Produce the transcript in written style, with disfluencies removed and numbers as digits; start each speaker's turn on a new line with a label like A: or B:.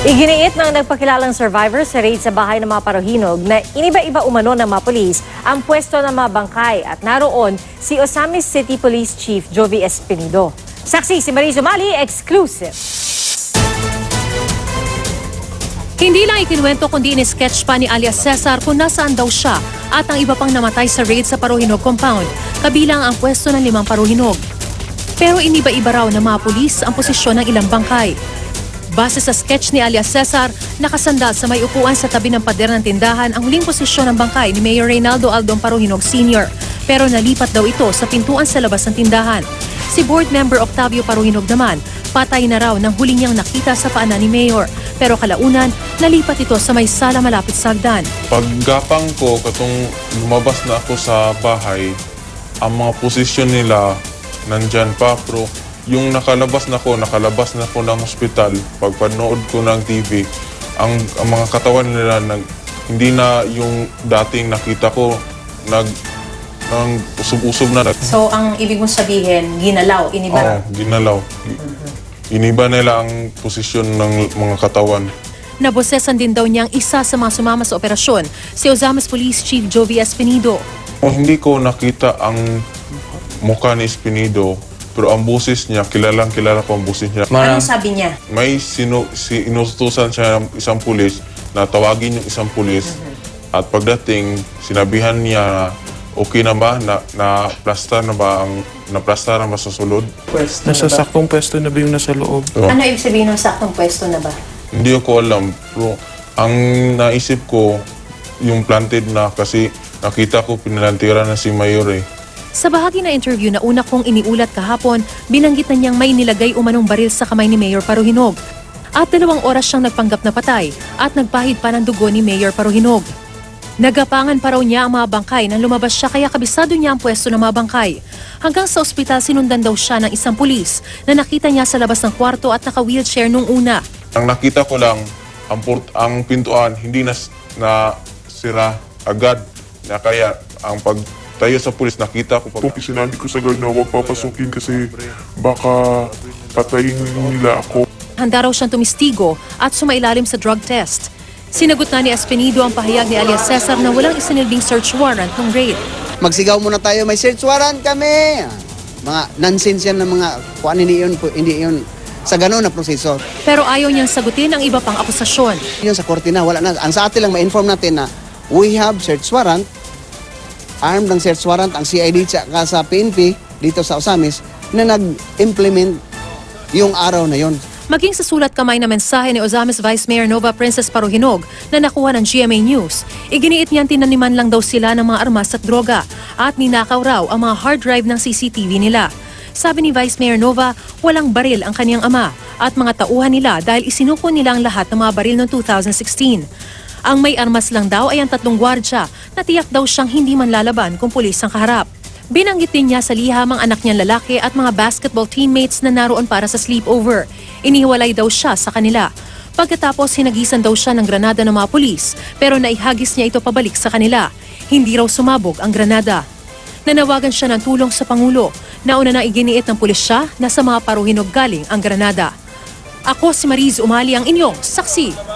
A: Iginiit ng nagpakilalang survivor sa raid sa bahay ng mga Parohinog na iniba-iba umano ng mga pulis ang pwesto ng mga bangkay at naroon si Osamis City Police Chief Jovi Espinido. Saksi si Mariz Umali, exclusive.
B: Hindi lang ikinwento kundi in-sketch pa ni alias Cesar kung nasaan daw siya at ang iba pang namatay sa raid sa Parohinog compound, kabilang ang pwesto ng 5 Parohinog. Pero iniba-iba raw ng mga pulis ang posisyon ng ilang bangkay. Base sa sketch ni alias Cesar, nakasandal sa may upuan sa tabi ng pader ng tindahan ang huling posisyon ng bangkay ni Mayor Reynaldo Aldon Parohinog Sr. Pero nalipat daw ito sa pintuan sa labas ng tindahan. Si board member Octavio Parohinog naman, patay na raw ng huling niyang nakita sa paanan ni Mayor. Pero kalaunan, nalipat ito sa may sala malapit sa hagdan.
C: Paggapang ko, katong lumabas na ako sa bahay, ang mga posisyon nila nandyan pa, pero yung nakalabas na ko ng hospital, pagpanood ko ng TV, ang mga katawan nila hindi na yung dating nakita ko, usog-usog na.
B: So ang ibig mong sabihin, ginalaw, iniba?
C: Oo, ginalaw. Iniba nila ang posisyon ng mga katawan.
B: Nabosesan din daw niyang isa sa mga sumama sa operasyon, si Osamis Police Chief Jovi Espinido.
C: Hindi ko nakita ang mukha ni Espinido, pero ang boses niya, kilala ko ang boses niya.
B: Anong sabi niya?
C: May inutusan siya ng isang pulis na tawagin yung isang pulis. At pagdating, sinabihan niya na okay na ba? Na-plaster na ba sa sulod?
D: Nasa saktong pwesto na ba yung nasa loob?
B: Ano ibig sabihin ng saktong pwesto na ba?
C: Hindi ko alam. Pero ang naisip ko, yung planted na kasi nakita ko pinalantira na si Mayor eh.
B: Sa bahagi na interview na una kong iniulat kahapon, binanggit na niyang may nilagay umanong baril sa kamay ni Mayor Parohinog. At 2 oras siyang nagpanggap na patay at nagpahid pa ng dugo ni Mayor Parohinog. Nagapangan pa raw niya ang mga bangkay nang lumabas siya kaya kabisado niya ang pwesto ng mga bangkay. Hanggang sa ospital sinundan daw siya ng isang pulis na nakita niya sa labas ng kwarto at naka-wheelchair nung una.
C: Ang nakita ko lang, ang pintuan hindi na sira agad. Na kaya ang pagtayo sa pulis, nakita ko
D: Sinabi ko sa guard na huwag papasukin kasi baka patayin nila ako.
B: Handa raw siyang tumistigo at sumailalim sa drug test. Sinagot na ni Espinido ang pahayag ni alias Cesar na walang isinilbing search warrant ng raid.
E: Magsigaw muna tayo, may search warrant kami! Mga nonsense yan ng mga kuan, hindi yun sa gano'n na proseso.
B: Pero ayaw niyang sagutin ang iba pang akusasyon.
E: Yun sa korte na, wala na. Ang sa atin lang ma-inform natin na we have search warrant, armed ng search warrant ang CID tsaka sa PNP dito sa Osamis na nag-implement yung araw na yon.
B: Maging sa sulat kamay na mensahe ni Osamis Vice Mayor Nova Princess Parohinog na nakuha ng GMA News, iginiit niyang tinaniman lang daw sila ng mga armas at droga at ninakaw raw ang mga hard drive ng CCTV nila. Sabi ni Vice Mayor Nova, walang baril ang kaniyang ama at mga tauhan nila dahil isinuko nila ang lahat ng mga baril noong 2016. Ang may armas lang daw ay ang 3 gwardya na tiyak daw siyang hindi man lalaban kung pulis ang kaharap. Binanggit din niya sa liham ang anak niyang lalaki at mga basketball teammates na naroon para sa sleepover. Inihiwalay daw siya sa kanila. Pagkatapos hinagisan daw siya ng granada ng mga pulis pero naihagis niya ito pabalik sa kanila. Hindi raw sumabog ang granada. Nanawagan siya ng tulong sa Pangulo. Nauna na iginiit ng pulisya na sa mga Parohinog galing ang granada. Ako si Mariz Umali ang inyong saksi.